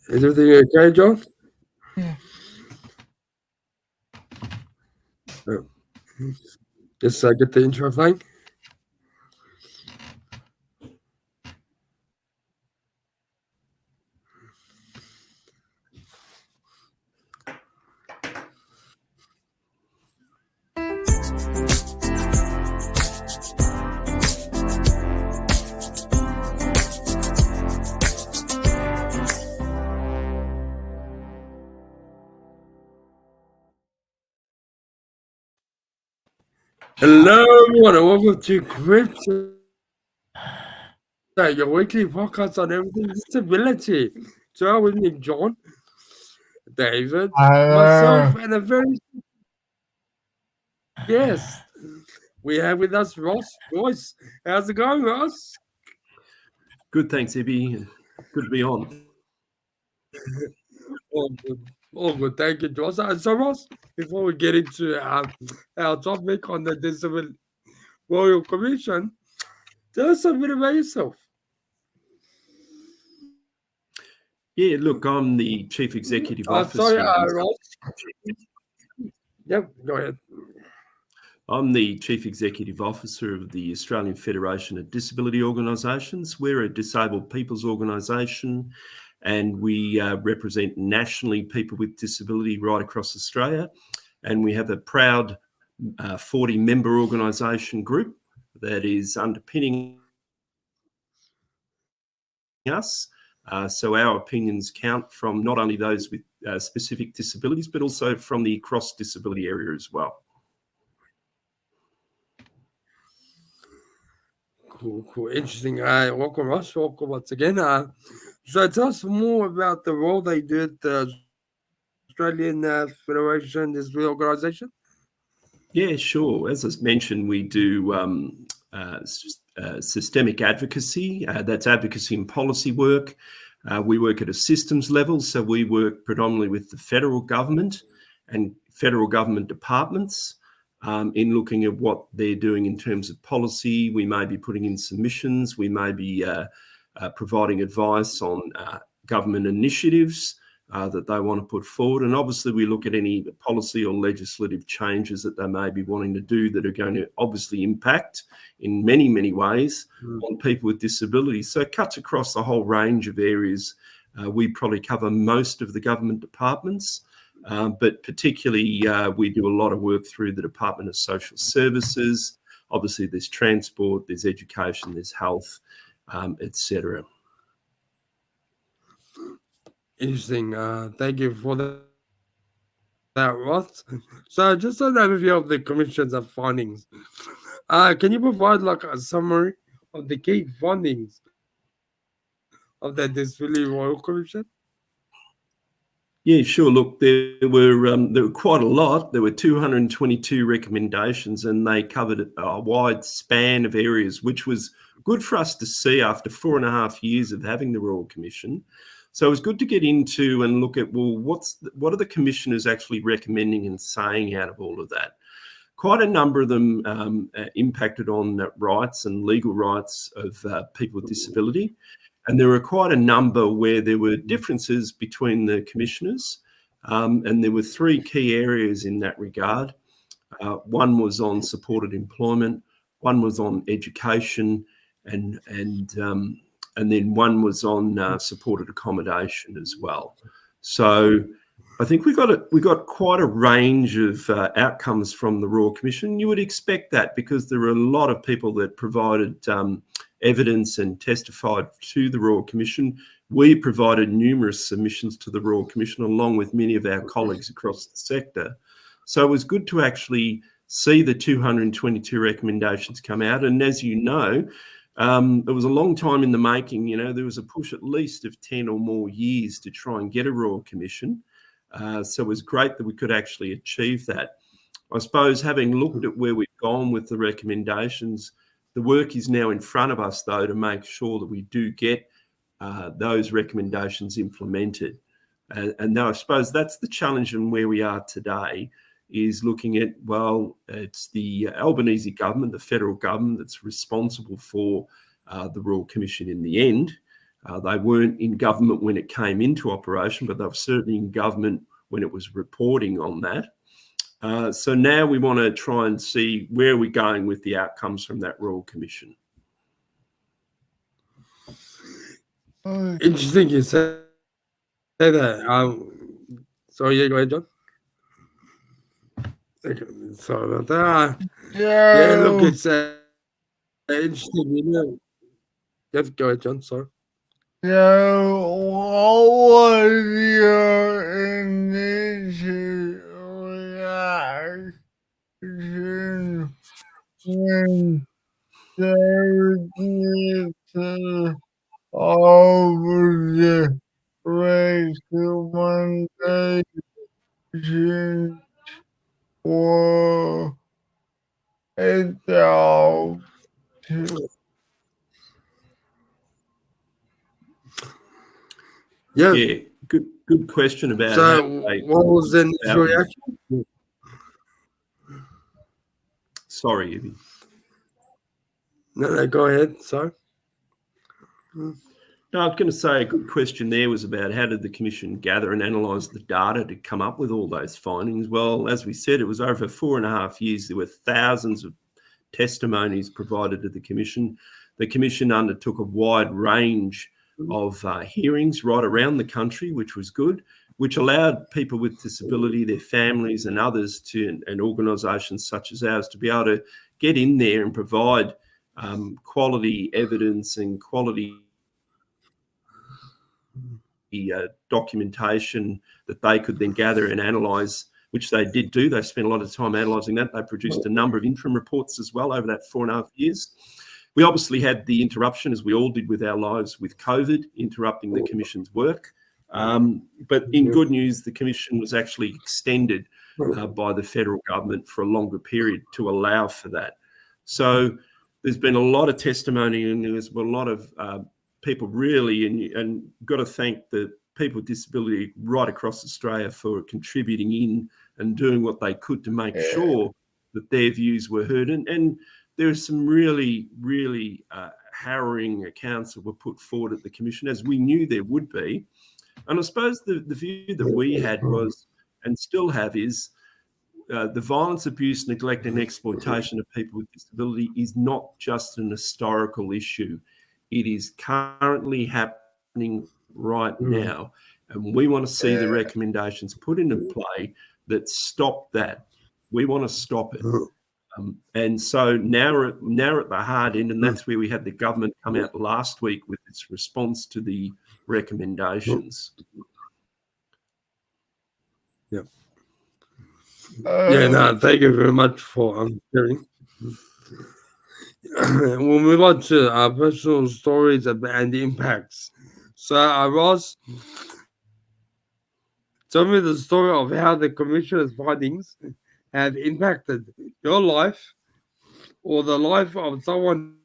Is everything okay, John? Yeah. Just get the intro playing. Hello, everyone, and welcome to CripChat, your weekly podcast on everything disability. So, with me, John, David, myself, and a very guest. We have with us Ross Joyce. How's it going, Ross? Good, thanks, Ibby. Good to be on. All good. Thank you, Josh. So, Ross, before we get into our topic on the Disability Royal Commission, tell us a bit about yourself. Yeah, look, I'm the Chief Executive Officer. Sorry, Ross. Yep, go ahead. I'm the Chief Executive Officer of the Australian Federation of Disability Organisations. We're a disabled people's organisation, and we represent nationally people with disability right across Australia. And we have a proud 40-member organisation group that is underpinning us. So our opinions count from not only those with specific disabilities, but also from the cross-disability area as well. Cool. Interesting. Welcome, Ross. Welcome once again. So tell us more about the role they do at the Australian Federation Disability Organisation. Yeah, sure. As I mentioned, we do systemic advocacy. That's advocacy and policy work. We work at a systems level, so we work predominantly with the federal government and federal government departments in looking at what they're doing in terms of policy. We may be putting in submissions. We may be providing advice on government initiatives that they want to put forward. And obviously we look at any policy or legislative changes that they may be wanting to do that are going to obviously impact in many, many ways on people with disabilities. So it cuts across a whole range of areas. We probably cover most of the government departments, but particularly we do a lot of work through the Department of Social Services. Obviously there's transport, there's education, there's health, etc. Interesting. Thank you for that, Ross. So just an overview of the Commission's findings. Can you provide like a summary of the key findings of the Disability Royal Commission? Yeah, sure. Look, there were quite a lot. There were 222 recommendations, and they covered a wide span of areas, which was good for us to see after 4.5 years of having the Royal Commission. So it was good to get into and look at, well, what are the commissioners actually recommending and saying out of all of that? Quite a number of them impacted on rights and legal rights of people with disability. And there were quite a number where there were differences between the commissioners. And there were 3 key areas in that regard. One was on supported employment, one was on education, and then one was on supported accommodation as well. So I think we got quite a range of outcomes from the Royal Commission. You would expect that because there were a lot of people that provided evidence and testified to the Royal Commission. We provided numerous submissions to the Royal Commission along with many of our colleagues across the sector. So it was good to actually see the 222 recommendations come out. And as you know, it was a long time in the making. You know, there was a push at least of 10 or more years to try and get a Royal Commission. So it was great that we could actually achieve that. I suppose having looked at where we've gone with the recommendations, the work is now in front of us, though, to make sure that we do get those recommendations implemented. And now I suppose that's the challenge in where we are today, is looking at, well, it's the Albanese government, the federal government, that's responsible for the Royal Commission in the end. They weren't in government when it came into operation, but they were certainly in government when it was reporting on that. So now we want to try and see where we're going with the outcomes from that Royal Commission. Interesting you say that. Sorry, yeah, go ahead, John. Okay, sorry about that. Yeah, look, it's interesting. Yes, go ahead, John. Sorry. So, what was your initial reaction when they to over the recommendation for adults? Yeah. Yeah, good question about So, how they what was the initial about. reaction? Sorry, Evie. No, go ahead. Sorry. No, I was going to say a good question there was about how did the Commission gather and analyse the data to come up with all those findings? Well, as we said, it was over 4.5 years. There were thousands of testimonies provided to the Commission. The Commission undertook a wide range of hearings right around the country, which was good, which allowed people with disability, their families and others and organisations such as ours to be able to get in there and provide quality evidence and quality documentation that they could then gather and analyse, which they did do. They spent a lot of time analysing that. They produced a number of interim reports as well over that 4.5 years. We obviously had the interruption, as we all did with our lives, with COVID, interrupting the Commission's work. But in good news, the Commission was actually extended by the federal government for a longer period to allow for that. So there's been a lot of testimony and there's been a lot of people really, and got to thank the people with disability right across Australia for contributing in and doing what they could to make sure that their views were heard. And there are some really, really harrowing accounts that were put forward at the Commission, as we knew there would be. And I suppose the view that we had was, and still have, is the violence, abuse, neglect and exploitation of people with disability is not just an historical issue. It is currently happening right now. And we want to see the recommendations put into play that stop that. We want to stop it. And so now we're at the hard end, and that's where we had the government come out last week with its response to the recommendations. Yeah. Yeah, no, thank you very much for sharing. We'll move on to our personal stories and the impacts. So, Ross, tell me the story of how the Commissioner's findings have impacted your life or the life of someone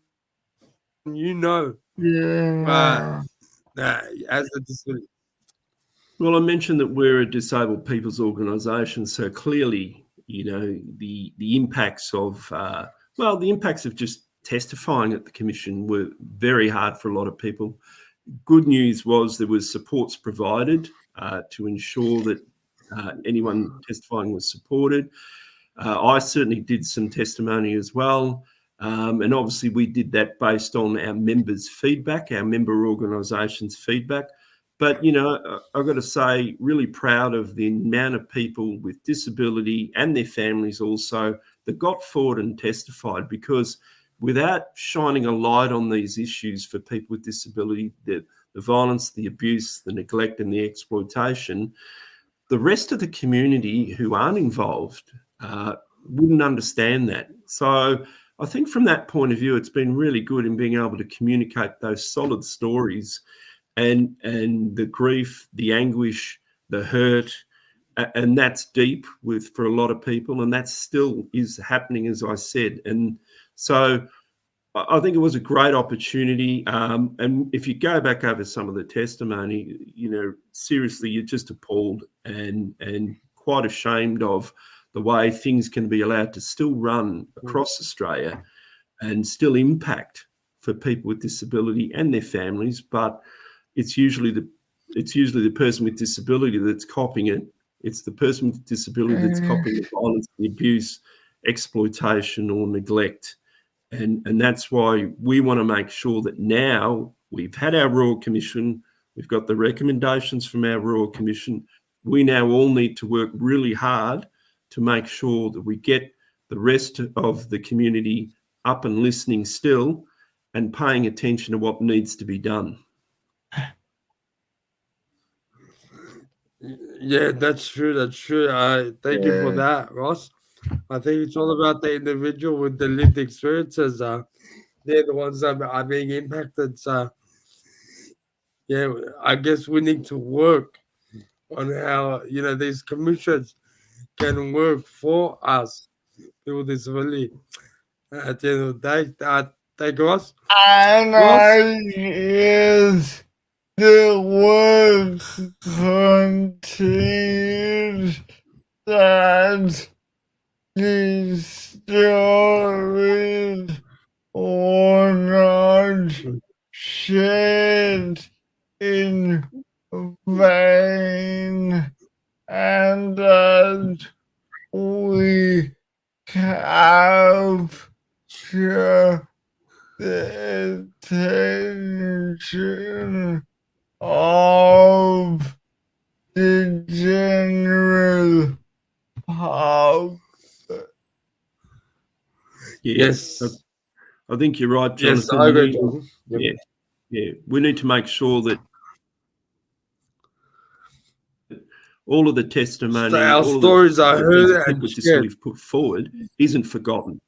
you know as a disability. Well, I mentioned that we're a disabled people's organisation, so clearly, you know, the impacts of the impacts of just testifying at the Commission were very hard for a lot of people. Good news was there was supports provided to ensure that anyone testifying was supported. I certainly did some testimony as well. And obviously we did that based on our members' feedback, our member organisations' feedback. But, you know, I've got to say, really proud of the amount of people with disability and their families also that got forward and testified, because without shining a light on these issues for people with disability, the violence, the abuse, the neglect and the exploitation, the rest of the community who aren't involved wouldn't understand that. So I think from that point of view, it's been really good in being able to communicate those solid stories and the grief, the anguish, the hurt, and that's deep for a lot of people, and that still is happening, as I said. And so I think it was a great opportunity. And if you go back over some of the testimony, you know, seriously, you're just appalled and quite ashamed of the way things can be allowed to still run across Australia and still impact for people with disability and their families. But it's usually the person with disability that's copying it. It's the person with disability that's copying the violence, the abuse, exploitation, or neglect. And that's why we want to make sure that now we've had our Royal Commission, we've got the recommendations from our Royal Commission. We now all need to work really hard to make sure that we get the rest of the community up and listening still and paying attention to what needs to be done. Yeah, that's true. That's true. Thank you for that, Ross. I think it's all about the individual with the lived experiences. They're the ones that are being impacted. So, yeah, I guess we need to work on how these commissions can work for us, people with disability. At the end of the day, thank you, Ross. And Ross, is the work continues that these stories are not shared in vain, and that we have to the attention of the general public. yes. I think you're right, Yes, Jonathan. I agree, Jonathan. Yep. Yeah. We need to make sure that all of the testimony, So our all of stories are the things that heard people and with shared. disabilities put forward isn't forgotten.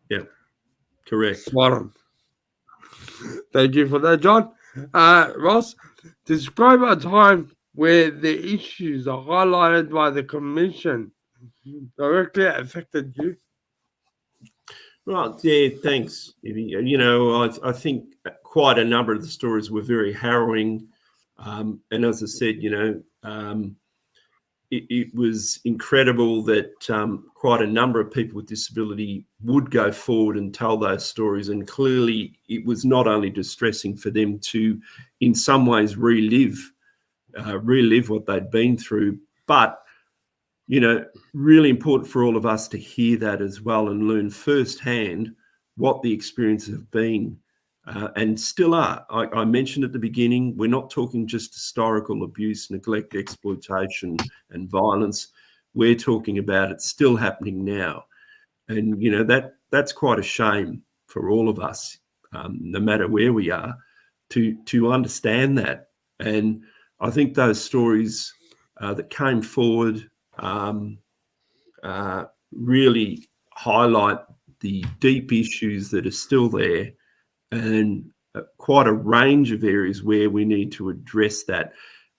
Yeah, correct. Spot on. Thank you for that, John. Ross, describe a time where the issues are highlighted by the Commission directly affected you. Right, yeah, thanks. I think quite a number of the stories were very harrowing. And as I said, it was incredible that quite a number of people with disability would go forward and tell those stories. And clearly it was not only distressing for them to, in some ways, relive what they'd been through, but, really important for all of us to hear that as well and learn firsthand what the experiences have been and still are. I mentioned at the beginning, we're not talking just historical abuse, neglect, exploitation, and violence. We're talking about it still happening now. And, that's quite a shame for all of us, no matter where we are, to understand that. And I think those stories that came forward really highlight the deep issues that are still there and quite a range of areas where we need to address that.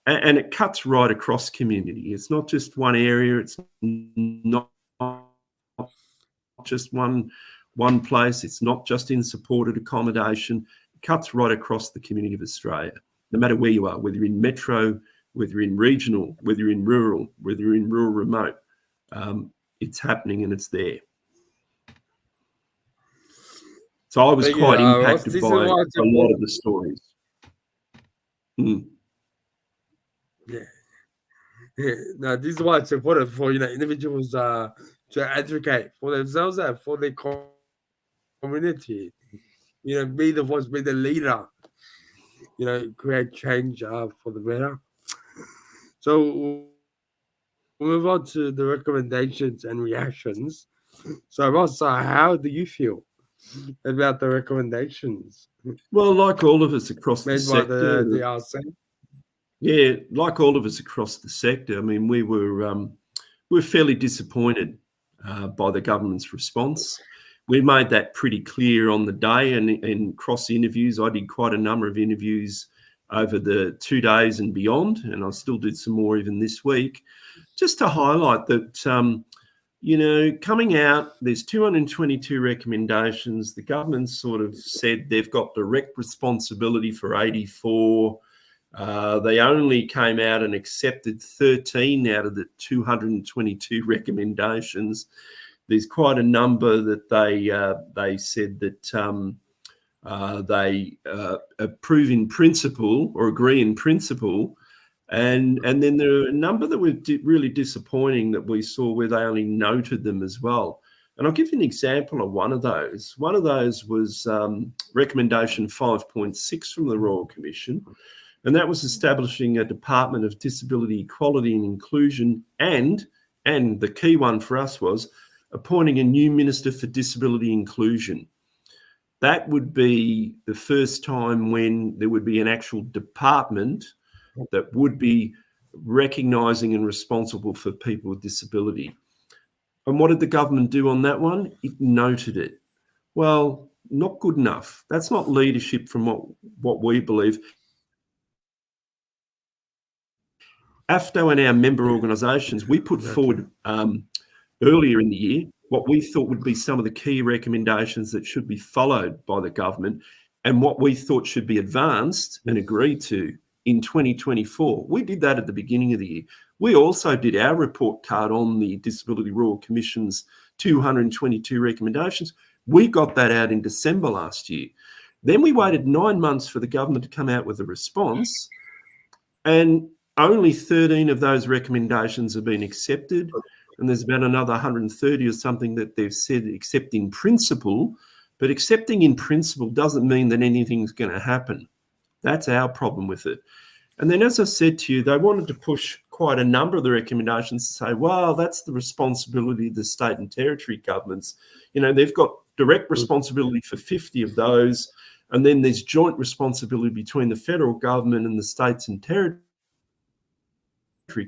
And it cuts right across community. It's not just one area. It's not just one place. It's not just in supported accommodation. It cuts right across the community of Australia, no matter where you are, whether you're in metro, whether you're in regional, whether you're in rural, whether you're in rural remote. It's happening and it's there. So I was quite impacted by a lot of the stories. Yeah. Now, this is why it's important for individuals to advocate for themselves and for their community. Be the voice, be the leader. Create change for the better. So we'll move on to the recommendations and reactions. So Ross, how do you feel about the recommendations? Well, like all of us across the made by sector, the DRC? Yeah, like all of us across the sector, I mean, we're fairly disappointed by the government's response. We made that pretty clear on the day, and cross interviews. I did quite a number of interviews over the 2 days and beyond, and I still did some more even this week, just to highlight that, coming out, there's 222 recommendations. The government sort of said they've got direct responsibility for 84. They only came out and accepted 13 out of the 222 recommendations. There's quite a number that they said that They approve in principle or agree in principle. And then there are a number that were really disappointing that we saw where they only noted them as well. And I'll give you an example of one of those. One of those was recommendation 5.6 from the Royal Commission, and that was establishing a Department of Disability Equality and Inclusion, and the key one for us was appointing a new Minister for Disability Inclusion. That would be the first time when there would be an actual department that would be recognising and responsible for people with disability. And what did the government do on that one? It noted it. Well, not good enough. That's not leadership from what we believe. AFTO and our member organisations, we put forward earlier in the year what we thought would be some of the key recommendations that should be followed by the government and what we thought should be advanced and agreed to in 2024. We did that at the beginning of the year. We also did our report card on the Disability Royal Commission's 222 recommendations. We got that out in December last year. Then we waited 9 months for the government to come out with a response, and only 13 of those recommendations have been accepted. And there's about another 130 or something that they've said accept in principle. But accepting in principle doesn't mean that anything's going to happen. That's our problem with it. And then, as I said to you, they wanted to push quite a number of the recommendations to say, well, that's the responsibility of the state and territory governments. You know, they've got direct responsibility for 50 of those. And then there's joint responsibility between the federal government and the states and territory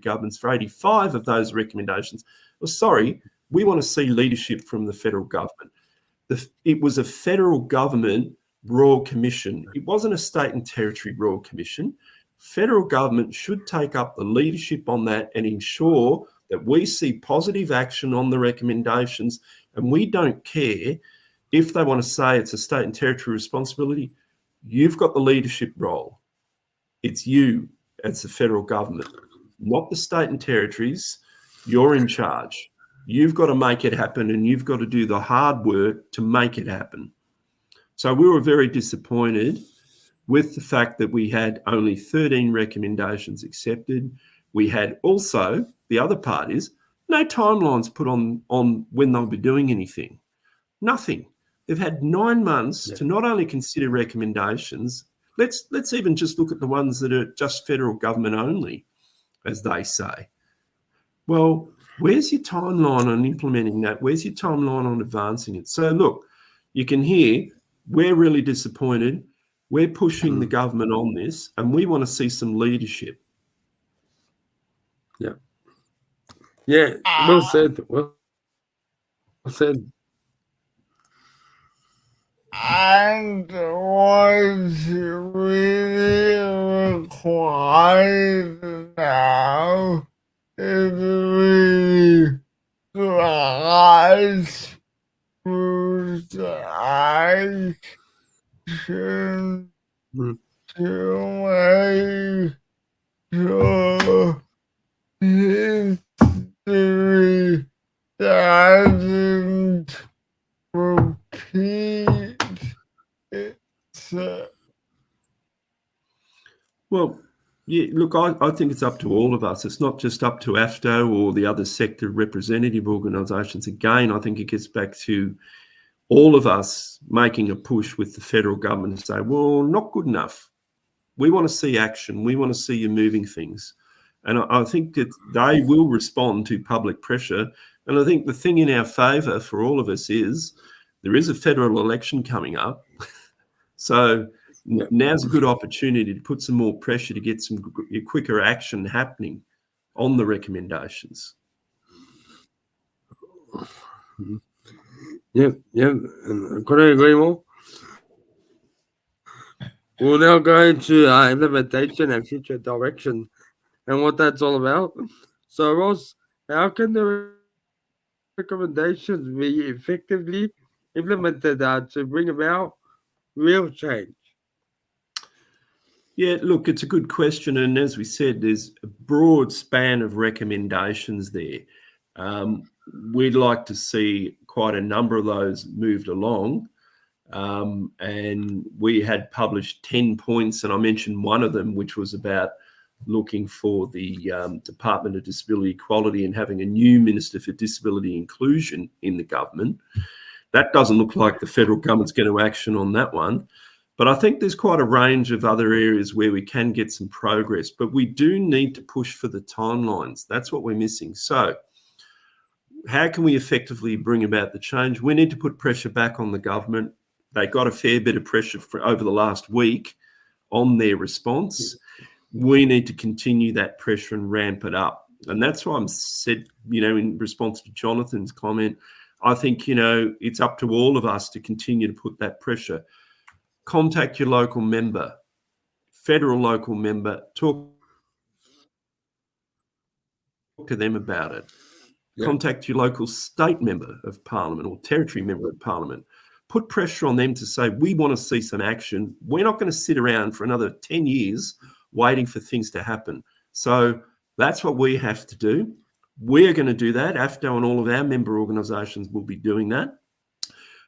governments for 85 of those recommendations. Well, sorry, we want to see leadership from the federal government. It was a federal government Royal Commission. It wasn't a state and territory Royal Commission. Federal government should take up the leadership on that and ensure that we see positive action on the recommendations, and we don't care if they want to say it's a state and territory responsibility. You've got the leadership role. It's you as the federal government, not the state and territories. You're in charge. You've got to make it happen, and you've got to do the hard work to make it happen. So we were very disappointed with the fact that we had only 13 recommendations accepted. We had also, the other part is, no timelines put on when they'll be doing anything. Nothing. They've had 9 months to not only consider recommendations, let's even just look at the ones that are just federal government only, as they say. Well, where's your timeline on implementing that? Where's your timeline on advancing it? So look, you can hear we're really disappointed. We're pushing the government on this, and we want to see some leadership. Yeah. Yeah. Well said. Well said. And what's really required now is really grassroots action to make sure history doesn't repeat itself. Well, yeah, look, I think it's up to all of us. It's not just up to AFTO or the other sector representative organisations. Again, I think it gets back to all of us making a push with the federal government to say, well, not good enough. We want to see action. We want to see you moving things. And I think that they will respond to public pressure. And I think the thing in our favour for all of us is there is a federal election coming up. So now's a good opportunity to put some more pressure to get some quicker action happening on the recommendations. Yep, and I couldn't agree more. We'll now go into implementation and future direction and what that's all about. So, Ross, how can the recommendations be effectively implemented to bring about real change? Yeah, look, it's a good question. And as we said, there's a broad span of recommendations there. We'd like to see quite a number of those moved along. and we had published 10 points, and I mentioned one of them, which was about looking for the Department of Disability Equality and having a new Minister for Disability Inclusion in the government. That doesn't look like the federal government's going to action on that one. But I think there's quite a range of other areas where we can get some progress, but we do need to push for the timelines. That's what we're missing. So how can we effectively bring about the change? We need to put pressure back on the government. They got a fair bit of pressure over the last week on their response. We need to continue that pressure and ramp it up. And that's why I'm said, in response to Jonathan's comment, I think, it's up to all of us to continue to put that pressure. Contact your local member, federal local member, talk to them about it. Yeah. Contact your local state member of parliament or territory member of parliament. Put pressure on them to say, we want to see some action. We're not going to sit around for another 10 years waiting for things to happen. So that's what we have to do. We're going to do that. AFDO and all of our member organisations will be doing that.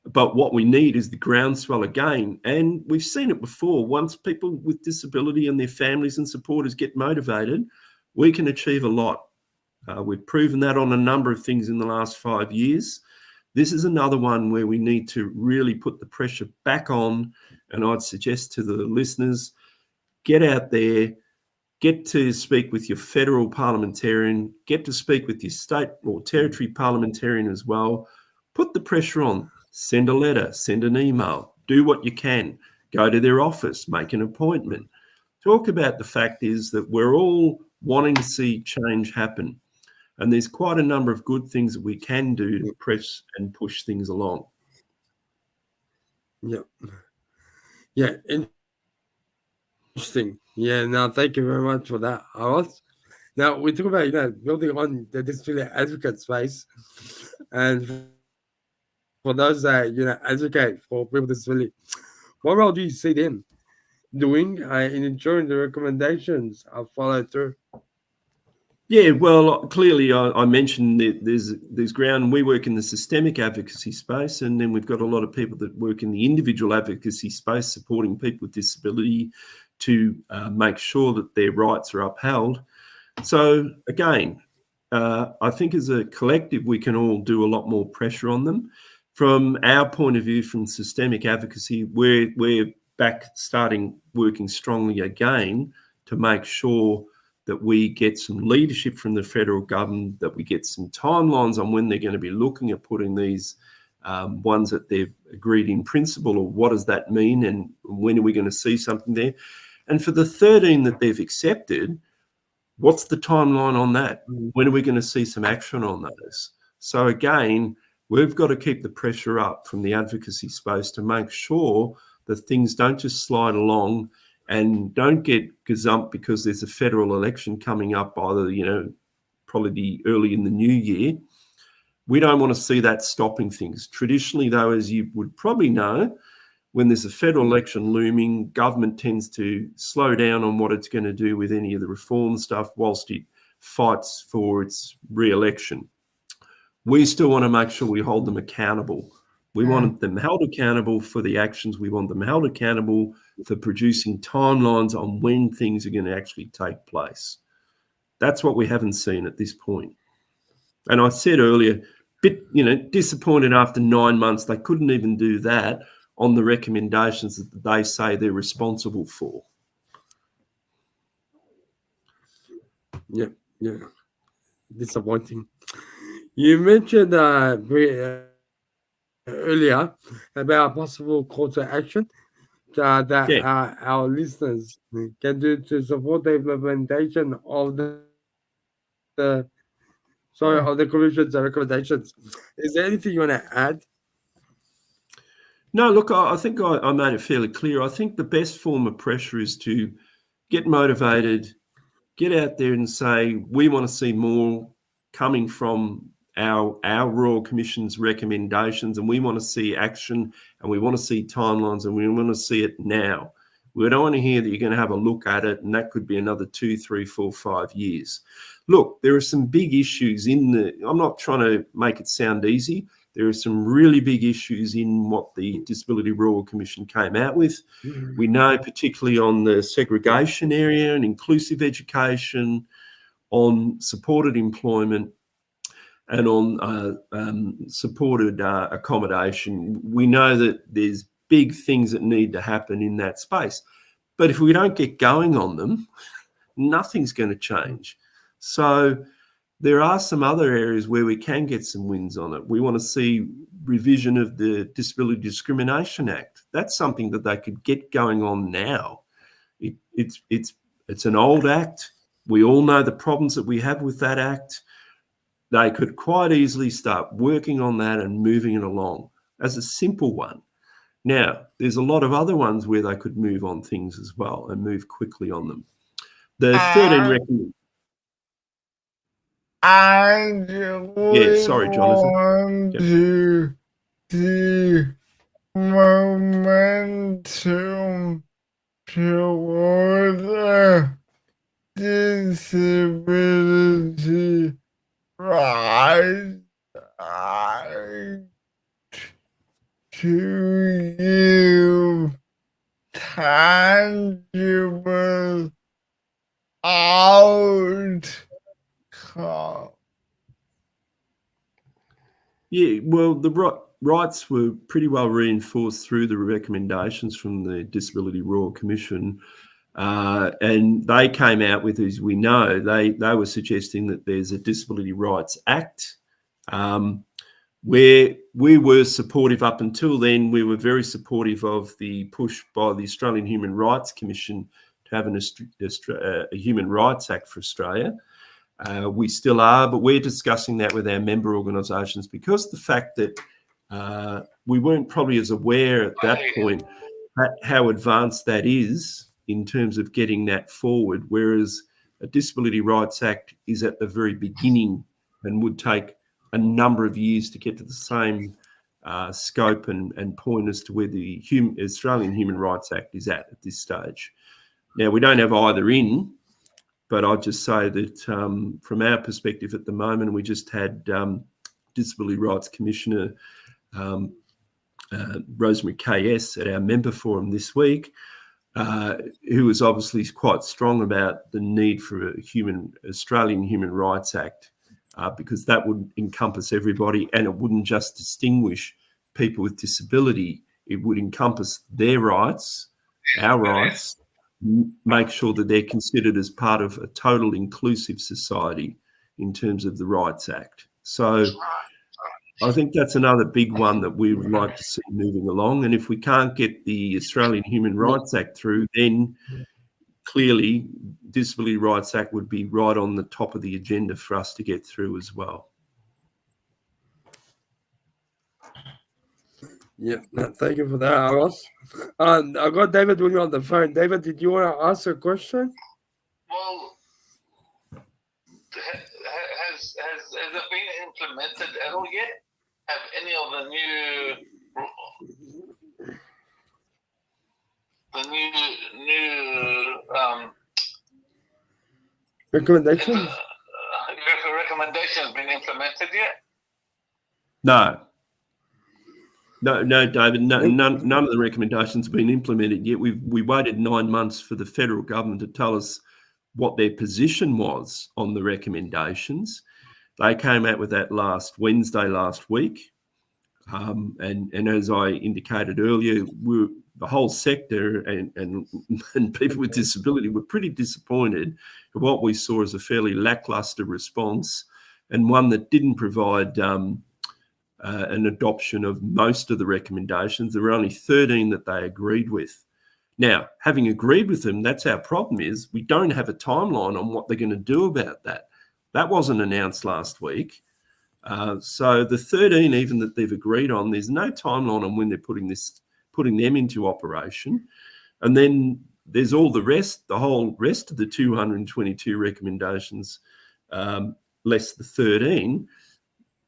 But what we need is the groundswell again. And we've seen it before. Once people with disability and their families and supporters get motivated, we can achieve a lot. We've proven that on a number of things in the last 5 years. This is another one where we need to really put the pressure back on. And I'd suggest to the listeners, get out there, get to speak with your federal parliamentarian, get to speak with your state or territory parliamentarian as well. Put the pressure on. Send a letter, send an email, do what you can, go to their office, make an appointment. Talk about the fact is that we're all wanting to see change happen. And there's quite a number of good things that we can do to press and push things along. Yeah. Yeah. Interesting. Yeah. Now, thank you very much for that, Alice. Now, we talk about, building on the disability advocate space. And for those that, advocate for people with disability, what role do you see them doing in ensuring the recommendations are followed through? Yeah, well, clearly I mentioned that there's ground. We work in the systemic advocacy space, and then we've got a lot of people that work in the individual advocacy space, supporting people with disability to make sure that their rights are upheld. So again, I think as a collective, we can all do a lot more pressure on them. From our point of view, from systemic advocacy, we're back starting working strongly again to make sure that we get some leadership from the federal government, that we get some timelines on when they're going to be looking at putting these ones that they've agreed in principle, or what does that mean, and when are we going to see something there? And for the 13 that they've accepted, what's the timeline on that? When are we going to see some action on those? So again, we've got to keep the pressure up from the advocacy space to make sure that things don't just slide along and don't get gazumped because there's a federal election coming up, either, probably early in the new year. We don't want to see that stopping things. Traditionally, though, as you would probably know, when there's a federal election looming, government tends to slow down on what it's going to do with any of the reform stuff whilst it fights for its re-election. We still want to make sure we hold them accountable. We want them held accountable for the actions. We want them held accountable for producing timelines on when things are going to actually take place. That's what we haven't seen at this point. And I said earlier, disappointed after 9 months, they couldn't even do that on the recommendations that they say they're responsible for. Yeah. Disappointing. You mentioned earlier about possible call to action that our listeners can do to support the implementation of the commission's recommendations. Is there anything you want to add? No, look, I think I made it fairly clear. I think the best form of pressure is to get motivated, get out there and say, we want to see more coming from our Royal Commission's recommendations, and we want to see action, and we want to see timelines, and we want to see it now. We don't want to hear that you're going to have a look at it, and that could be another 2, 3, 4, 5 years. Look, there are some big issues I'm not trying to make it sound easy. There are some really big issues in what the Disability Royal Commission came out with. We know particularly on the segregation area and inclusive education, on supported employment, and on supported accommodation. We know that there's big things that need to happen in that space. But if we don't get going on them, nothing's going to change. So there are some other areas where we can get some wins on it. We want to see revision of the Disability Discrimination Act. That's something that they could get going on now. It's an old act. We all know the problems that we have with that act. They could quite easily start working on that and moving it along as a simple one. Now, there's a lot of other ones where they could move on things as well and move quickly on them. The 13 recommendations. I just Sorry, Jonathan. want to see momentum toward the disability rights act to give tangible outcome. Yeah, well, the rights were pretty well reinforced through the recommendations from the Disability Royal Commission. And they came out with, as we know, they were suggesting that there's a Disability Rights Act, where we were supportive up until then. We were very supportive of the push by the Australian Human Rights Commission to have a Human Rights Act for Australia. We still are, but we're discussing that with our member organisations because the fact that we weren't probably as aware at that point how advanced that is in terms of getting that forward, whereas a Disability Rights Act is at the very beginning and would take a number of years to get to the same scope and point as to where the Australian Human Rights Act is at this stage. Now, we don't have either in, but I'd just say that from our perspective at the moment, we just had Disability Rights Commissioner Rosemary KS at our member forum this week, who was obviously quite strong about the need for a Australian Human Rights Act, because that would encompass everybody and it wouldn't just distinguish people with disability. It would encompass their rights, our rights, make sure that they're considered as part of a total inclusive society in terms of the Rights Act. So I think that's another big one that we would like to see moving along. And if we can't get the Australian Human Rights Act through, then clearly Disability Rights Act would be right on the top of the agenda for us to get through as well. Yeah, thank you for that, Alice. I got David with me on the phone. David, did you want to ask a question? Well, has it been implemented at all yet? Have any of the new Recommendations? recommendations been implemented yet? No, David. None of the recommendations have been implemented yet. We waited 9 months for the federal government to tell us what their position was on the recommendations. They came out with that last Wednesday last week, and as I indicated earlier, the whole sector and people with disability were pretty disappointed at what we saw as a fairly lacklustre response, and one that didn't provide an adoption of most of the recommendations. There were only 13 that they agreed with. Now, having agreed with them, that's our problem, is we don't have a timeline on what they're going to do about that. That wasn't announced last week. So the 13 even that they've agreed on, there's no timeline on when they're putting them into operation. And then there's all the rest, the whole rest of the 222 recommendations, less the 13.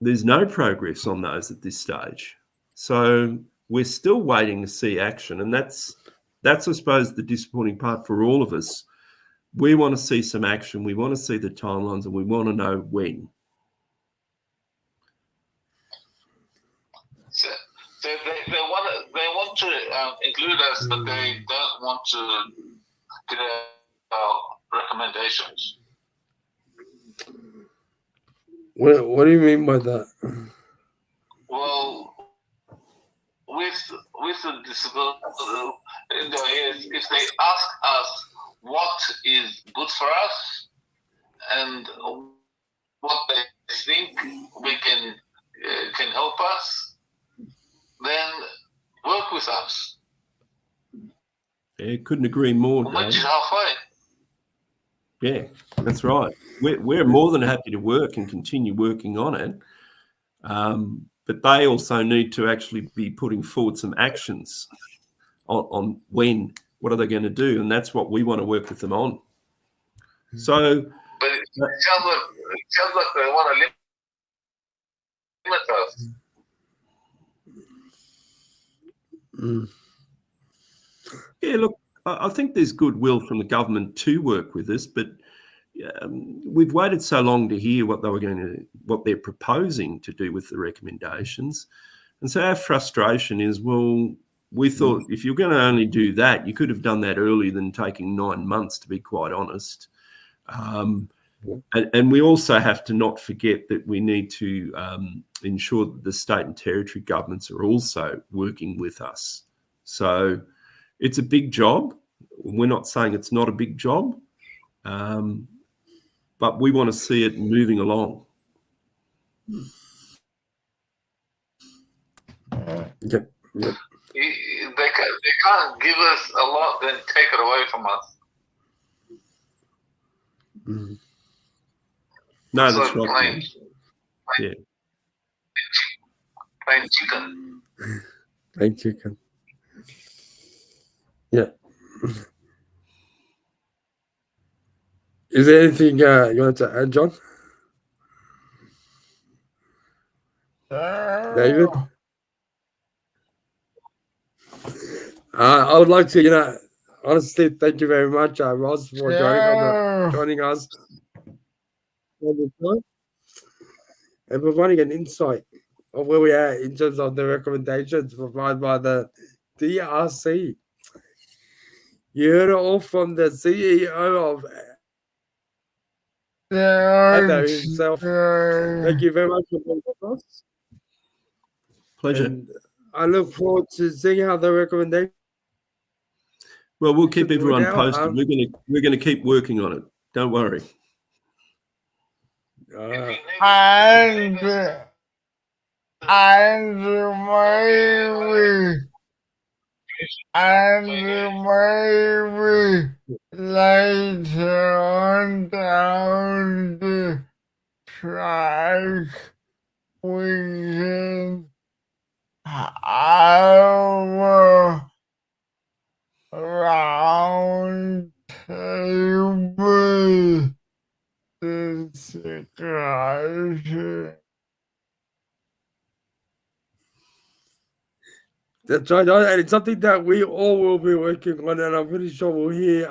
There's no progress on those at this stage. So we're still waiting to see action. And that's I suppose, the disappointing part for all of us. We want to see some action. We want to see the timelines, and we want to know when. So they want to include us, but they don't want to get our recommendations. What do you mean by that? Well, with the disability, if they ask us what is good for us and what they think we can help us, then work with us. Yeah, couldn't agree more, We'll meet Dave. you halfway. Yeah, that's right. We're more than happy to work and continue working on it. But they also need to actually be putting forward some actions on what are they going to do, and that's what we want to work with them on. So, but it sounds like they want to limit us. Yeah, look, I think there's goodwill from the government to work with us, but we've waited so long to hear what they're proposing to do with the recommendations, and so our frustration is, well, we thought if you're going to only do that, you could have done that earlier than taking 9 months, to be quite honest. And we also have to not forget that we need to ensure that the state and territory governments are also working with us. So it's a big job. We're not saying it's not a big job, but we want to see it moving along. Yep. They can't give us a lot, then take it away from us. No, So that's right. Yeah. Plain chicken. Plain chicken. Yeah. Is there anything you want to add, John? David? I would like to, honestly, thank you very much, Ross, for joining us on the show and providing an insight of where we are in terms of the recommendations provided by the DRC. You heard it all from the CEO of ADO himself. Thank you very much for being with us. Pleasure. And I look forward to seeing how the recommendation. Well, we'll keep everyone posted. We're going to keep working on it. Don't worry. And maybe later on down the track we can have a round table discussion. That's right, and it's something that we all will be working on, and I'm pretty sure we'll hear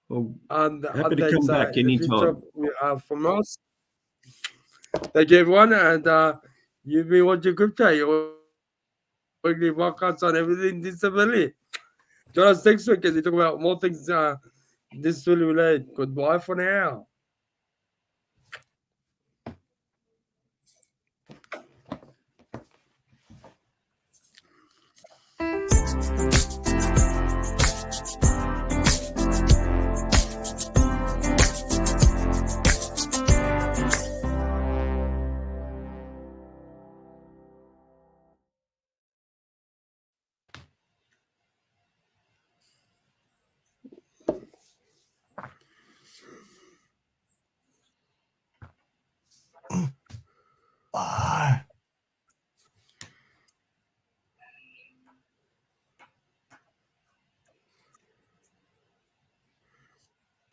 happy to come back anytime from us. Thank you, everyone, and you've been watching CripChat. You're weekly podcast on everything disability. Join us next week as we talk about more things disability related. Goodbye for now.